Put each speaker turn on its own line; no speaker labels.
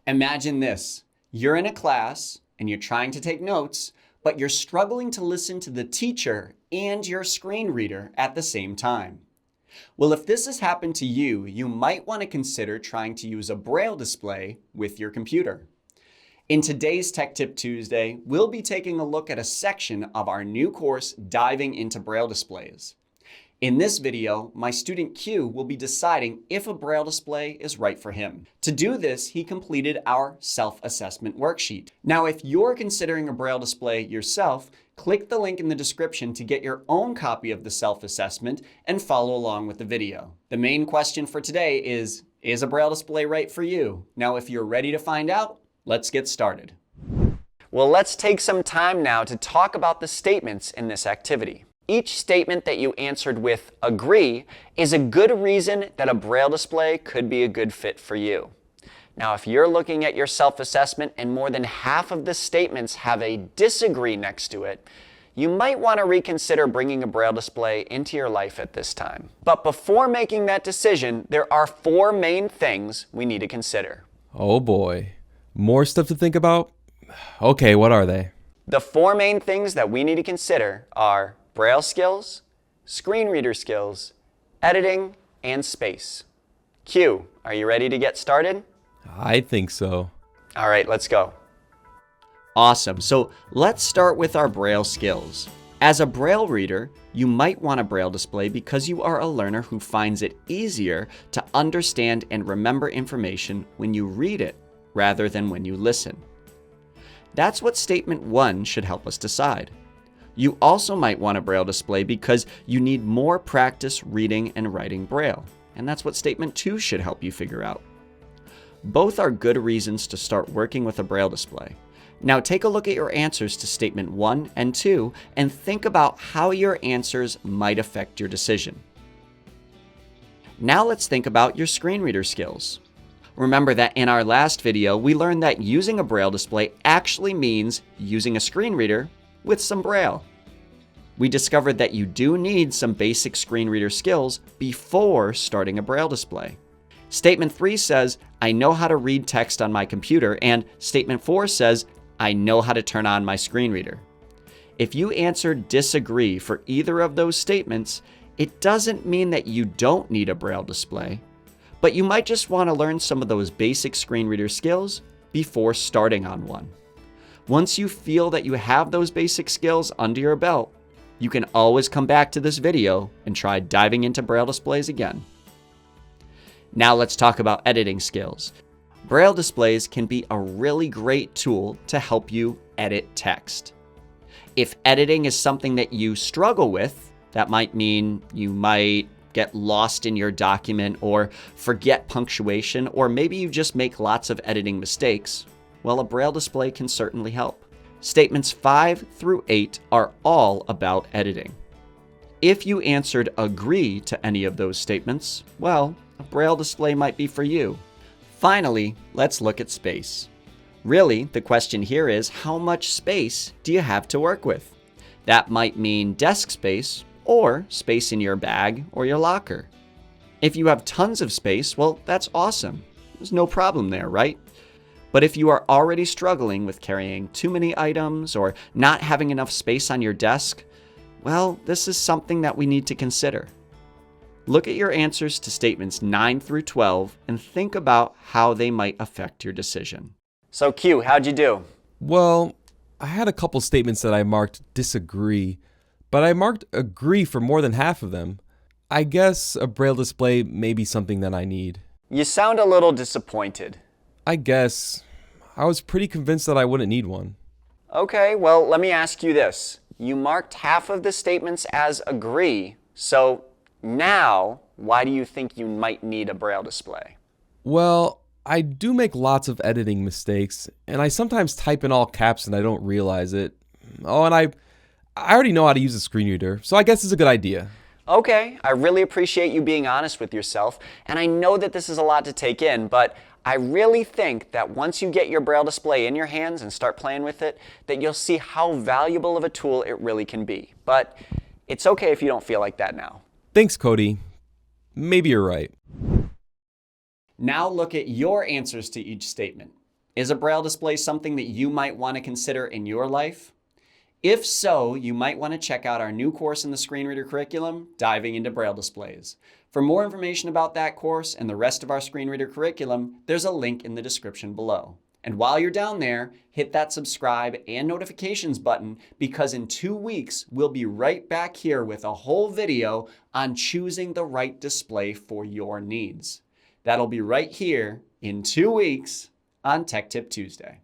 Imagine this. You're in a class and you're trying to take notes, but you're struggling to listen to the teacher and your screen reader at the same time. Well, if this has happened to you, you might want to consider trying to use a Braille display with your computer. In today's Tech Tip Tuesday, we'll be taking a look at a section of our new course diving into Braille displays. In this video, my student Q will be deciding if a Braille display is right for him. To do this, he completed our self-assessment worksheet. Now, if you're considering a Braille display yourself, click the link in the description to get your own copy of the self-assessment and follow along with the video. The main question for today is a Braille display right for you? Now, if you're ready to find out, let's get started. Well, let's take some time now to talk about the statements in this activity. Each statement that you answered with agree is a good reason that a Braille display could be a good fit for you. Now, if you're looking at your self-assessment and more than half of the statements have a disagree next to it, you might want to reconsider bringing a Braille display into your life at this time. But before making that decision, there are 4 main things we need to consider.
Oh boy, more stuff to think about? Okay, what are they?
The 4 main things that we need to consider are Braille skills, screen reader skills, editing, and space. Q, are you ready to get started?
I think so.
All right, let's go. Awesome. So let's start with our Braille skills. As a Braille reader, you might want a Braille display because you are a learner who finds it easier to understand and remember information when you read it rather than when you listen. That's what statement 1 should help us decide. You also might want a Braille display because you need more practice reading and writing Braille, and that's what statement 2 should help you figure out. Both are good reasons to start working with a Braille display. Now take a look at your answers to statement 1 and 2 and think about how your answers might affect your decision. Now let's think about your screen reader skills. Remember that in our last video, we learned that using a Braille display actually means using a screen reader with some Braille. We discovered that you do need some basic screen reader skills before starting a Braille display. Statement 3 says, I know how to read text on my computer, and statement 4 says, I know how to turn on my screen reader. If you answered disagree for either of those statements, it doesn't mean that you don't need a Braille display, but you might just want to learn some of those basic screen reader skills before starting on one. Once you feel that you have those basic skills under your belt, you can always come back to this video and try diving into Braille displays again. Now let's talk about editing skills. Braille displays can be a really great tool to help you edit text. If editing is something that you struggle with, that might mean you might get lost in your document or forget punctuation, or maybe you just make lots of editing mistakes. Well, a Braille display can certainly help. Statements 5 through 8 are all about editing. If you answered agree to any of those statements, well, a Braille display might be for you. Finally, let's look at space. Really, the question here is, how much space do you have to work with? That might mean desk space or space in your bag or your locker. If you have tons of space, well, that's awesome. There's no problem there, right? But if you are already struggling with carrying too many items or not having enough space on your desk, well, this is something that we need to consider. Look at your answers to statements 9 through 12 and think about how they might affect your decision. So Q, how'd you do?
Well, I had a couple statements that I marked disagree, but I marked agree for more than half of them. I guess a Braille display may be something that I need.
You sound a little disappointed.
I guess. I was pretty convinced that I wouldn't need one.
Okay, well, let me ask you this. You marked half of the statements as agree, so now, why do you think you might need a Braille display?
Well, I do make lots of editing mistakes, and I sometimes type in all caps and I don't realize it. Oh, and I already know how to use a screen reader, so I guess it's a good idea.
Okay, I really appreciate you being honest with yourself, and I know that this is a lot to take in, but I really think that once you get your Braille display in your hands and start playing with it, that you'll see how valuable of a tool it really can be. But it's okay if you don't feel like that now.
Thanks, Cody. Maybe you're right.
Now look at your answers to each statement. Is a Braille display something that you might want to consider in your life? If so, you might want to check out our new course in the screen reader curriculum, Diving into Braille Displays. For more information about that course and the rest of our screen reader curriculum, there's a link in the description below. And while you're down there, hit that subscribe and notifications button, because in 2 weeks, we'll be right back here with a whole video on choosing the right display for your needs. That'll be right here in 2 weeks on Tech Tip Tuesday.